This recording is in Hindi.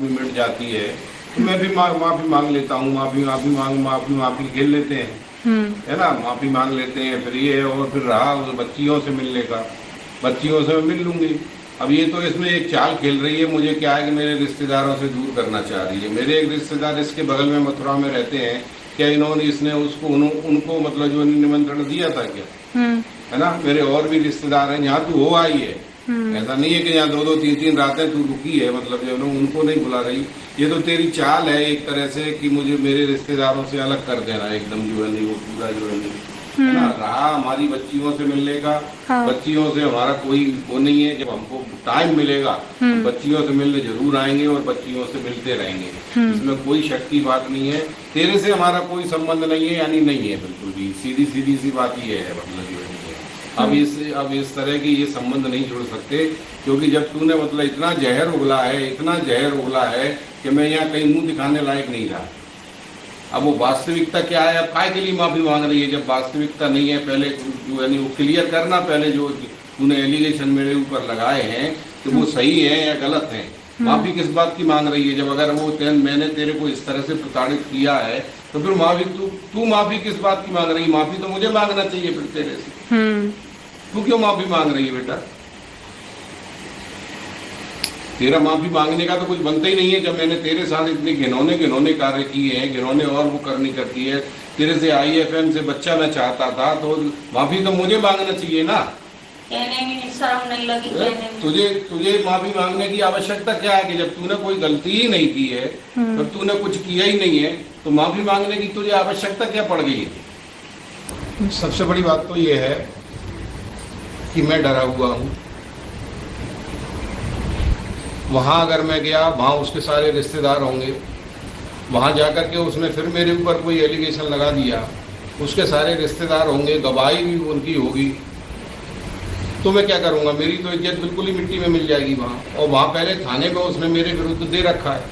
मिट जाती है तो मैं भी माफी मांग लेता हूँ, माफी खेल लेते हैं, है ना, माफी मांग लेते हैं। फिर ये और फिर रहा बच्चियों से मिलने का, बच्चियों से मैं मिल लूंगी। अब ये तो इसमें एक चाल खेल रही है, मुझे क्या है कि मेरे रिश्तेदारों से दूर करना चाह रही है। मेरे एक रिश्तेदार इसके बगल में मथुरा में रहते हैं, क्या इसने उसको उनको मतलब जो निमंत्रण दिया था क्या, है ना। मेरे और भी रिश्तेदार हैं, यहाँ तू हो आई है, ऐसा नहीं है कि यहाँ 2-2 3-3 रातें तू रुकी है, मतलब जो उनको नहीं बुला रही। ये तो तेरी चाल है एक तरह से कि मुझे मेरे रिश्तेदारों से अलग कर देना एकदम, जो है नहीं वो पूरा जो है ना। रहा हमारी बच्चियों से मिलने का, हाँ। बच्चियों से हमारा कोई वो नहीं है, जब हमको टाइम मिलेगा तो बच्चियों से मिलने जरूर आएंगे और बच्चियों से मिलते रहेंगे, इसमें कोई शक की बात नहीं है। तेरे से हमारा कोई संबंध नहीं है, यानी नहीं है, बिल्कुल भी सीधी सी बात ये है, मतलब जो है। अब इस तरह की ये संबंध नहीं जुड़ सकते, क्योंकि जब तूने मतलब इतना जहर उगला है कि मैं यहाँ कहीं मुंह दिखाने लायक नहीं रहा। अब वो वास्तविकता क्या है, अब काय के लिए माफी मांग रही है जब वास्तविकता नहीं है। पहले जो है वो क्लियर करना, पहले जो तूने एलिगेशन मेरे ऊपर लगाए हैं कि वो सही है या गलत है। माफी किस बात की मांग रही है, जब अगर वो मैंने तेरे को इस तरह से प्रताड़ित किया है तो फिर माफी तू माफी किस बात की मांग रही है। माफी तो मुझे मांगना चाहिए फिर तेरे से। तू क्यों माफी मांग रही है बेटा, तेरा माफी मांगने का तो कुछ बनता ही नहीं है। जब मैंने तेरे साथ इतने घिनौने कार्य किए हैं, घिनौने और वो करनी करती है, तेरे से IFM से बच्चा मैं चाहता था, तो माफी तो मुझे मांगना चाहिए ना। कहने में शर्म नहीं लगी कहने में? तुझे माफी मांगने की आवश्यकता क्या है कि जब तूने कोई गलती ही नहीं की है, जब तूने कुछ किया ही नहीं है, तो माफी मांगने की तुझे आवश्यकता क्या पड़ गई है। सबसे बड़ी बात तो ये है कि मैं डरा हुआ हूँ। वहाँ अगर मैं गया, वहाँ उसके सारे रिश्तेदार होंगे, वहाँ जाकर के उसने फिर मेरे ऊपर कोई एलिगेशन लगा दिया, उसके सारे रिश्तेदार होंगे, गवाही भी उनकी होगी, तो मैं क्या करूँगा। मेरी तो इज्जत बिल्कुल ही मिट्टी में मिल जाएगी वहाँ। और वहाँ पहले थाने में उसने मेरे विरुद्ध दे रखा है,